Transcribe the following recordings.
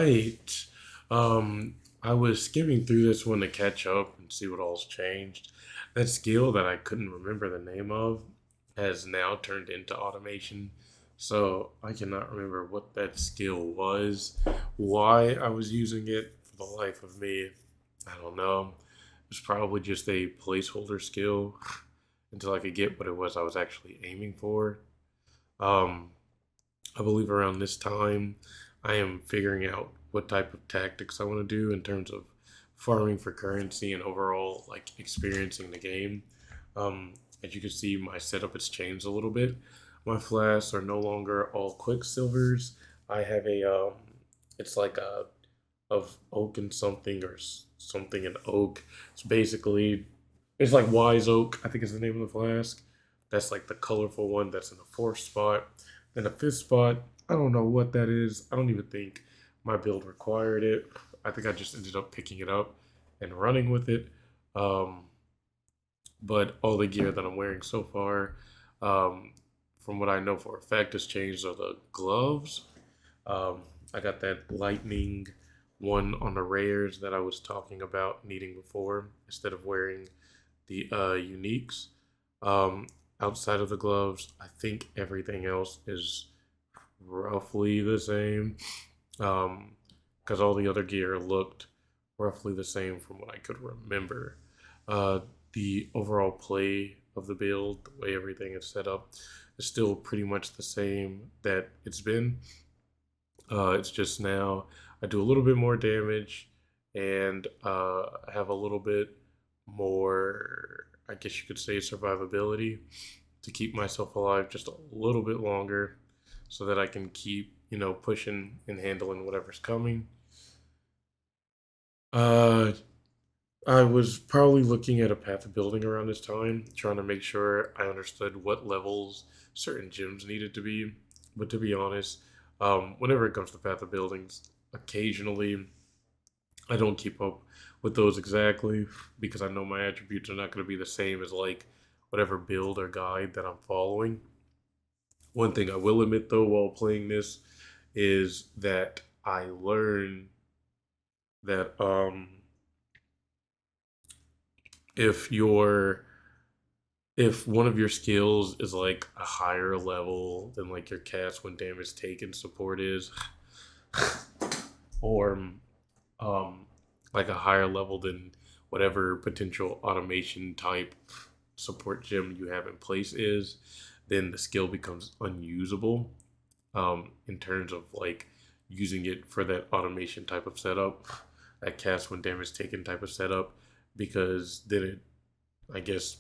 right. I was skimming through this one to catch up and see what all's changed. That skill that I couldn't remember the name of has now turned into automation. So I cannot remember what that skill was, why I was using it for the life of me. I don't know. It was probably just a placeholder skill until I could get what it was I was actually aiming for. Um, I believe around this time, I am figuring out what type of tactics I want to do in terms of farming for currency and overall like experiencing the game. As you can see, my setup has changed a little bit. My flasks are no longer all quicksilvers. I have it's like a of oak and something or something and oak. It's basically it's like wise oak. I think is the name of the flask. That's like the colorful one that's in the fourth spot. Then the fifth spot, I don't know what that is. I don't even think my build required it. I think I just ended up picking it up and running with it. Um, but all the gear that I'm wearing so far, um, from what I know for a fact, has changed are the gloves. I got that lightning one on the rares that I was talking about needing before instead of wearing the uniques. Um, Outside of the gloves, I think everything else is roughly the same. Because all the other gear looked roughly the same from what I could remember. Uh, the overall play of the build, the way everything is set up, is still pretty much the same that it's been. It's just now I do a little bit more damage and have a little bit more, I guess you could say, survivability to keep myself alive just a little bit longer so that I can keep, pushing and handling whatever's coming. Uh, I was probably looking at a path of building around this time, trying to make sure I understood what levels certain gyms needed to be. But to be honest, whenever it comes to path of buildings, occasionally I don't keep up with those exactly because I know my attributes are not going to be the same as like whatever build or guide that I'm following. One thing I will admit though while playing this is that I learned that if your if one of your skills is like a higher level than like your cast when damage taken support is, or um like a higher level than whatever potential automation type support gem you have in place is, then the skill becomes unusable in terms of like using it for that automation type of setup, that cast when damage taken type of setup, because then it, I guess,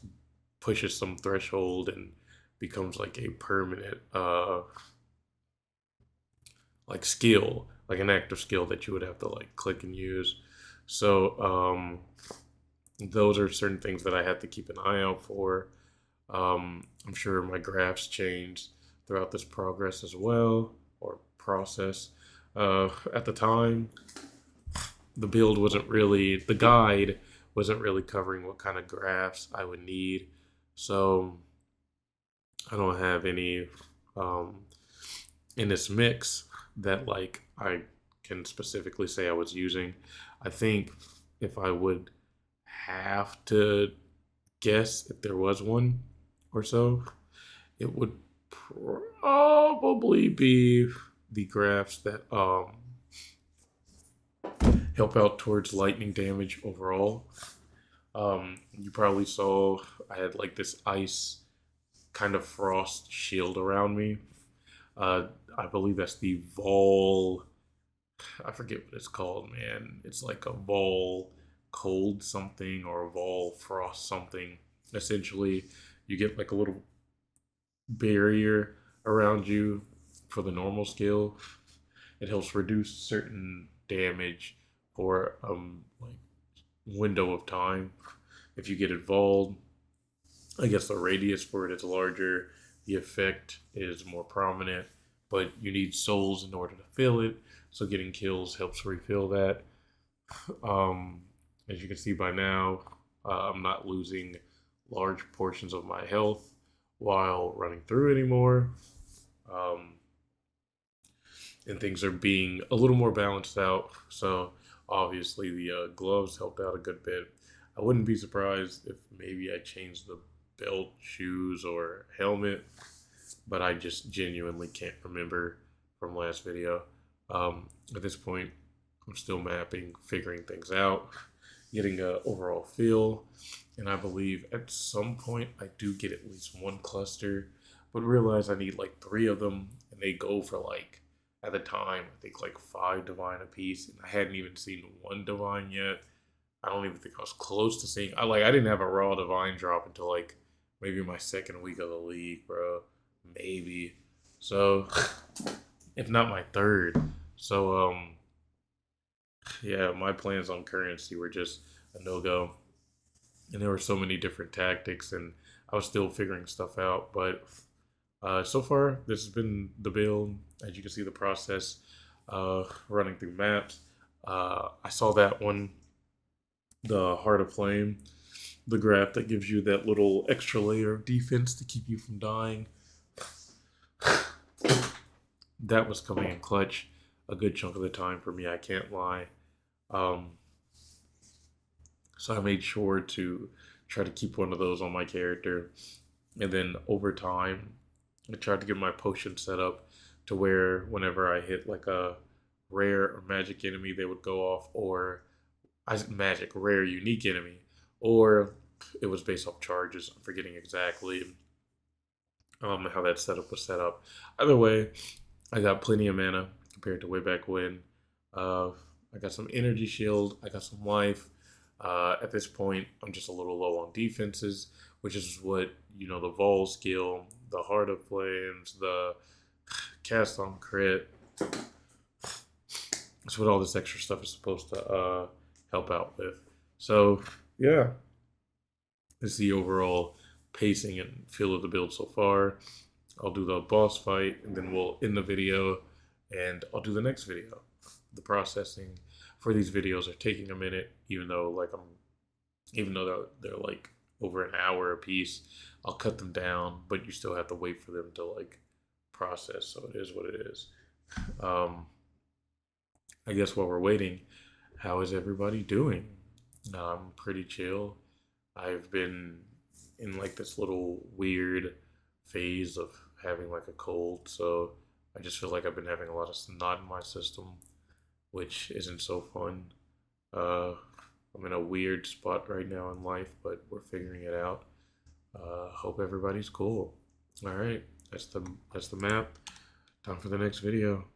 pushes some threshold and becomes like a permanent like skill, like an active skill that you would have to like click and use. So those are certain things that I have to keep an eye out for. I'm sure my graphs changed throughout this progress as well, or process. At the time, the guide wasn't really covering what kind of graphs I would need. So I don't have any um, in this mix that like I can specifically say I was using. I think if I would have to guess if there was one or so, it would probably be the graphs that help out towards lightning damage overall. You probably saw I had like this ice kind of frost shield around me. Uh, I believe that's the Vol. I forget what it's called, man. It's like a Vol cold something or a Vol frost something. Essentially, you get like a little barrier around you for the normal skill. It helps reduce certain damage for like window of time. If you get involved, I guess the radius for it is larger, the effect is more prominent, but you need souls in order to fill it. So getting kills helps refill that. Um, as you can see by now, I'm not losing large portions of my health while running through anymore. Um, and things are being a little more balanced out. So obviously the gloves helped out a good bit. I wouldn't be surprised if maybe I changed the belt, shoes, or helmet, but I just genuinely can't remember from last video. At this point, I'm still mapping, figuring things out, getting a overall feel, and I believe at some point I do get at least one cluster, but realize I need like three of them, and they go for like at the time I think like 5 divine apiece, and I hadn't even seen one divine yet. I don't even think I was close to seeing. I didn't have a raw divine drop until like maybe my second week of the league, bro. Maybe. So if not my third. So yeah, my plans on currency were just a no go. And there were so many different tactics, and I was still figuring stuff out. But so far, this has been the build. As you can see, the process running through maps. I saw that one, the Heart of Flame, the graph that gives you that little extra layer of defense to keep you from dying. That was coming in clutch a good chunk of the time for me, I can't lie. Um, so I made sure to try to keep one of those on my character. And then over time, I tried to get my potion set up to where whenever I hit like a rare or magic enemy, they would go off, or magic, rare, unique enemy, or it was based off charges. I'm forgetting exactly how that setup was set up. Either way, I got plenty of mana compared to way back when. Uh, I got some energy shield. I got some life. At this point, I'm just a little low on defenses, which is what, the Vol skill, the Heart of Flames, the cast on crit. That's what all this extra stuff is supposed to help out with. So, yeah, this is the overall pacing and feel of the build so far. I'll do the boss fight, and then we'll end the video, and I'll do the next video. The processing for these videos are taking a minute, even though they're like over an hour a piece. I'll cut them down, but you still have to wait for them to like process. So it is what it is. I guess while we're waiting, how is everybody doing? I'm pretty chill. I've been in like this little weird phase of having like a cold, so I just feel like I've been having a lot of snot in my system, which isn't so fun. Uh, I'm in a weird spot right now in life, but we're figuring it out. Hope everybody's cool. All right, that's the map. Time for the next video.